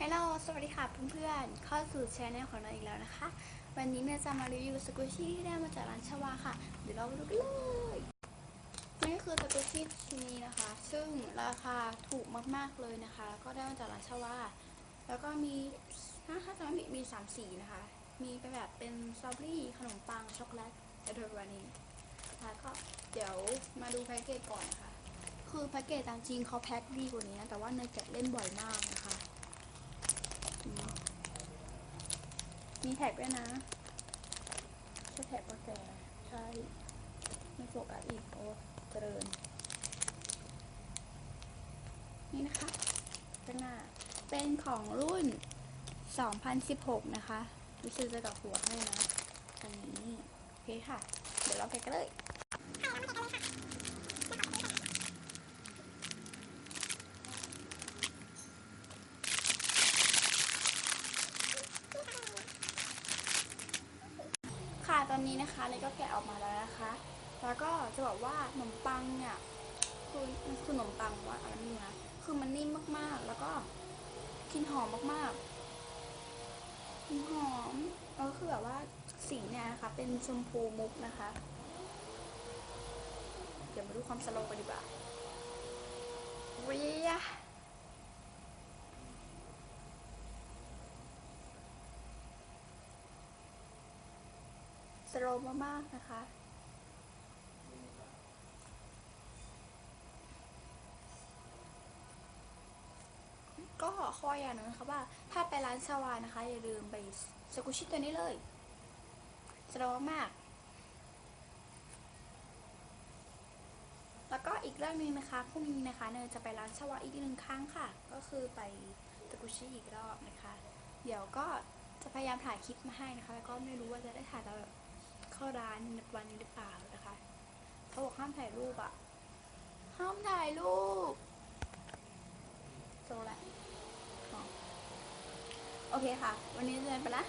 ลโหลสวัสดีค่ะเพื่อนๆเข้าสู่ชแนลของเราอีกแล้วนะคะวันนี้เนี่ยจะมารีวิวสกูชี่ที่ได้มาจากร้านชวาค่ะเดี๋ยวเราไปดูกันเลยนี่คือสกูชี่ชิ้นนี้นะคะซึ่งราคาถูกมากๆเลยนะคะแล้วก็ได้มาจากร้านชวาแล้วก็มีถ้าจะไม่ผิดมี3สีนะคะมีเป็นแบบเป็นสตรอเบอรี่ขนมปังช็อกโกแลตและโดยวันนี้แล้วก็เดี๋ยวมาดูแพ็กเกจก่อนนะคะคือแพ็กเกจตามจริงเขาแพ็คดีกว่านี้นะแต่ว่าเนยแกะเล่นบ่อยมากนะคะมีแท็กด้วยนะใช่แท็กกาแฟใช่ไม่โฟกัสอีกโอ้เจริญนี่นะคะข้างหน้าเป็นของรุ่น2016นะคะรู้สึกจะกับหัวให้นะอันนี้โอเคค่ะเดี๋ยวเราแกะกันเลยค่ะตอนนี้นะคะเลยก็แกะออกมาแล้วนะคะแล้วก็จะบอกว่าขนมปังเนี่ยคือขนมปังว่าอะไรนี่นะคือมันนิ่มมากๆแล้วก็กลิ่นหอมมากๆกลิ่นหอมแล้วคือแบบว่าสีเนี่ยนะคะเป็นชมพูมุกนะคะเดี๋ยวมาดูความสโลว์กันดีกว่าวิยะสโลว์มากๆนะคะก็ข้ออย่างนึงนะคะว่าถ้าไปร้านชาวานะคะอย่าลืมไปสกุชิตัวนี้เลยสโลว์มากแล้วก็อีกเรื่องนึงนะคะพรุ่งนี้นะคะเนยจะไปร้านชาวาอีก1 ครั้งค่ะก็คือไปสกุชิอีกรอบนะคะเดี๋ยวก็จะพยายามถ่ายคลิปมาให้นะคะแล้วก็ไม่รู้ว่าจะได้ถ่ายตอนเข้าร้านวันนี้หรือเปล่านะคะเขาบอกห้ามถ่ายรูปอะห้ามถ่ายรูปโซแหละโอเคค่ะวันนี้เดินไปละ